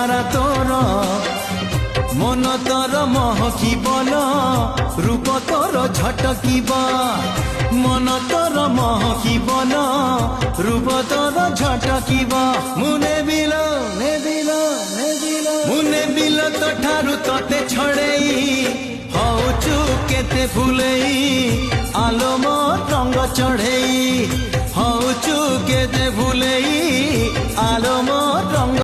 চেহারা তোর মন তোর মহকিবল রূপ তোর ঝটকিব মন তোর মহকিবল রূপ তোর ঝটকিব মুনে বিল মুনে বিল তো ঠারু তোতে ছড়েই হউচু কেতে ফুলেই আলোম রঙ্গ চढ़ेई হউচু কেতে ফুলেই আলোম রঙ্গ